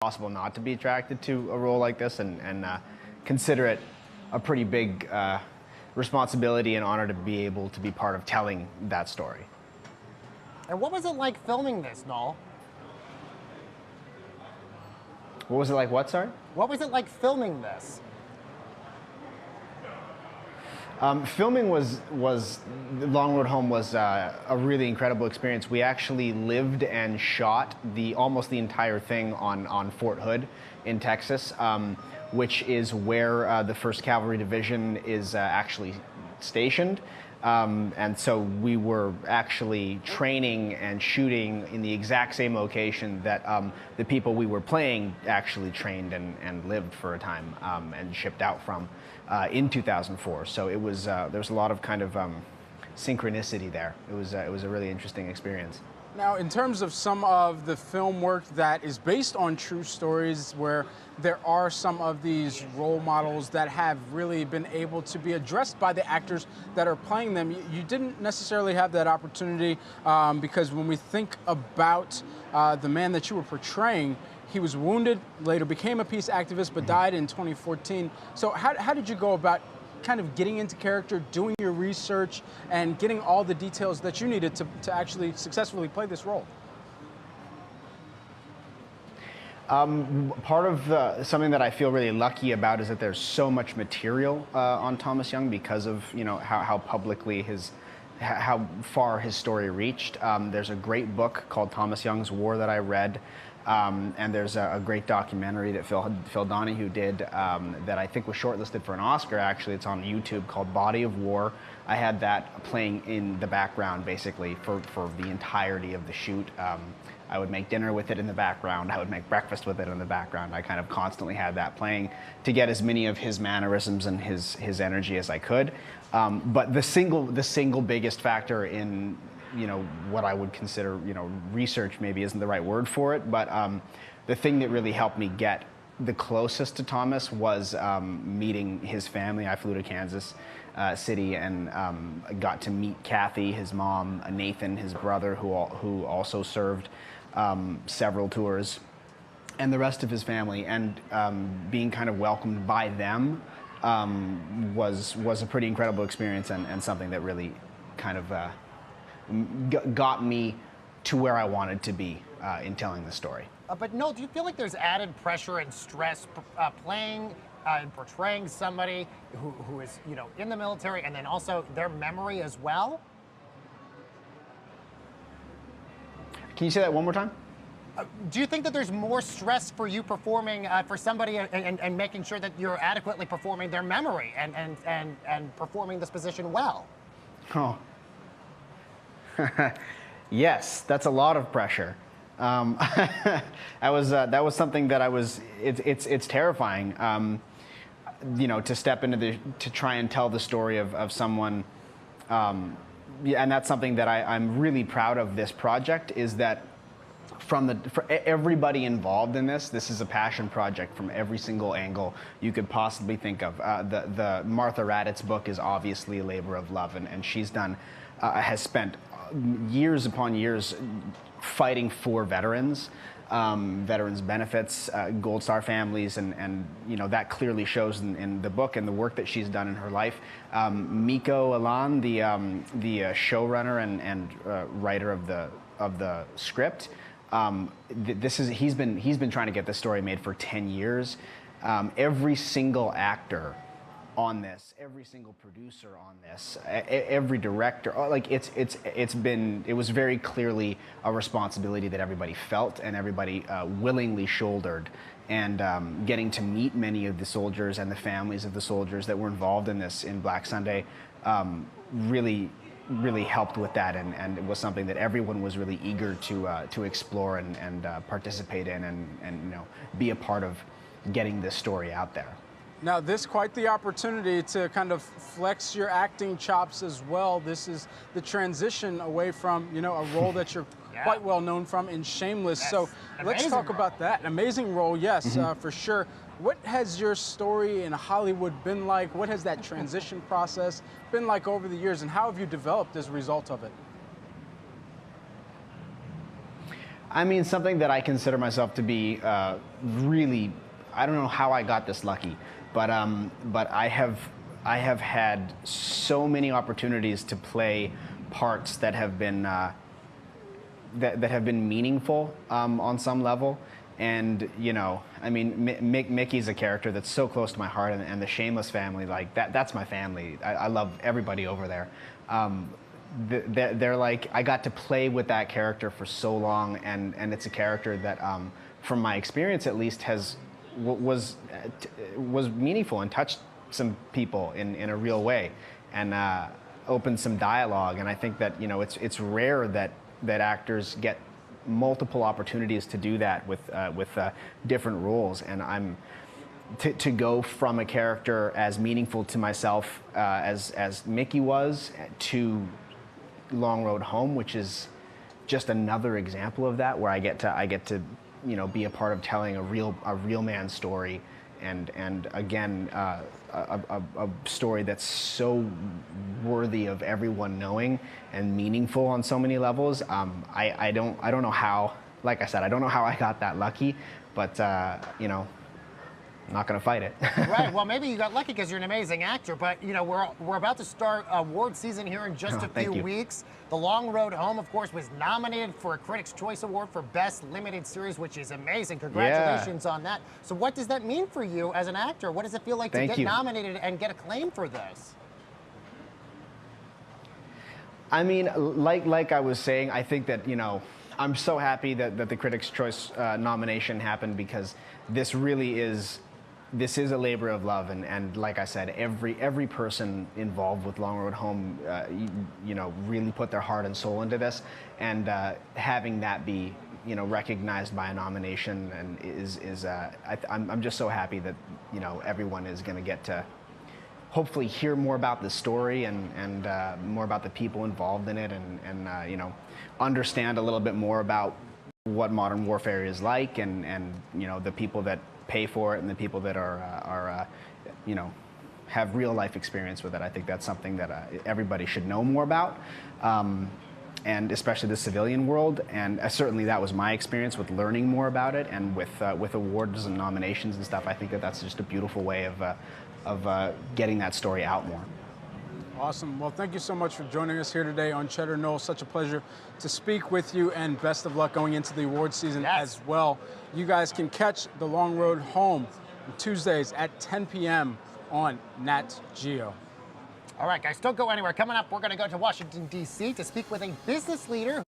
impossible not to be attracted to a role like this and consider it a pretty big responsibility and honor to be able to be part of telling that story. And what was it like filming this, Noel? What was it like, what, sorry? What was it like filming this? Filming was Long Road Home was a really incredible experience. We actually lived and shot almost the entire thing on Fort Hood in Texas, which is where the 1st Cavalry Division is actually stationed. And so we were actually training and shooting in the exact same location that the people we were playing actually trained and lived for a time and shipped out from in 2004. So it was there was a lot of kind of synchronicity there. It was a really interesting experience. Now, in terms of some of the film work that is based on true stories, where there are some of these role models that have really been able to be addressed by the actors that are playing them, you didn't necessarily have that opportunity because when we think about the man that you were portraying, he was wounded, later became a peace activist, but died in 2014. So how did you go about kind of getting into character, doing your research, and getting all the details that you needed to actually successfully play this role? Part of something that I feel really lucky about is that there's so much material on Thomas Young because of how publicly how far his story reached. There's a great book called Thomas Young's War that I read. And there's a great documentary that Phil Donahue did that I think was shortlisted for an Oscar. Actually, it's on YouTube called Body of War. I had that playing in the background basically for the entirety of the shoot. I would make dinner with it in the background. I would make breakfast with it in the background. I kind of constantly had that playing to get as many of his mannerisms and his energy as I could. But the single biggest factor in what I would consider, research maybe isn't the right word for it, but the thing that really helped me get the closest to Thomas was meeting his family. I flew to Kansas City and got to meet Kathy, his mom, Nathan, his brother, who also served several tours, and the rest of his family, and being kind of welcomed by them was a pretty incredible experience and something that really kind of got me to where I wanted to be in telling the story. But Noel, do you feel like there's added pressure and stress playing and portraying somebody who is in the military, and then also their memory as well? Can you say that one more time? Do you think that there's more stress for you performing for somebody and making sure that you're adequately performing their memory and performing this position well? Oh. Yes, that's a lot of pressure. That was something that it's terrifying, to step into to try and tell the story of someone, and that's something that I'm really proud of this project, is that for everybody involved in this is a passion project from every single angle you could possibly think of. The Martha Raddatz book is obviously a labor of love, and she's has spent years upon years fighting for veterans, veterans benefits, Gold Star families, and that clearly shows in the book and the work that she's done in her life. Miko Alan, the showrunner and writer of the script, he's been trying to get this story made for 10 years. Every single actor on this, every single producer on this, every director, it was very clearly a responsibility that everybody felt and everybody willingly shouldered. And getting to meet many of the soldiers and the families of the soldiers that were involved in this in Black Sunday really helped with that, and it was something that everyone was really eager to explore and participate in and be a part of getting this story out there. Now, this is quite the opportunity to kind of flex your acting chops as well. This is the transition away from, a role that you're quite well known from in Shameless. Yes. So let's talk about that. Amazing role, yes, for sure. What has your story in Hollywood been like? What has that transition process been like over the years, and how have you developed as a result of it? I mean, something that I consider myself to be really, I don't know how I got this lucky, but I have had so many opportunities to play parts that have been that have been meaningful on some level. And I mean, Mickey's a character that's so close to my heart, and the Shameless family, like that's my family. I love everybody over there. They're like, I got to play with that character for so long, and it's a character that, from my experience at least, was meaningful and touched some people in a real way, and opened some dialogue. And I think that it's rare that actors get multiple opportunities to do that with different roles, and to go from a character as meaningful to myself as Mickey was, to Long Road Home, which is just another example of that, where I get to be a part of telling a real man's story, and again a story that's so worthy of everyone knowing and meaningful on so many levels. I don't know how. Like I said, I don't know how I got that lucky, but I'm not going to fight it. Right. Well, maybe you got lucky because you're an amazing actor. But we're about to start award season here in just a few weeks. The Long Road Home, of course, was nominated for a Critics' Choice Award for Best Limited Series, which is amazing. Congratulations on that. So, what does that mean for you as an actor? What does it feel like to get nominated and get acclaim for this? I mean, like I was saying, I think that I'm so happy that the Critics' Choice nomination happened, because this really is. This is a labor of love, and like I said, every person involved with Long Road Home, really put their heart and soul into this, and having that be, recognized by a nomination, and I'm just so happy that everyone is going to get to hopefully hear more about the story, and more about the people involved in it, and understand a little bit more about what modern warfare is like, and the people that pay for it, and the people that are have real life experience with it. I think that's something that everybody should know more about, and especially the civilian world. And certainly that was my experience with learning more about it, and with awards and nominations and stuff. I think that that's just a beautiful way of getting that story out more. Awesome. Well, thank you so much for joining us here today on Cheddar. Noel, such a pleasure to speak with you, and best of luck going into the award season as well. You guys can catch The Long Road Home on Tuesdays at 10 p.m. on Nat Geo. All right, guys, don't go anywhere. Coming up, we're going to go to Washington, D.C. to speak with a business leader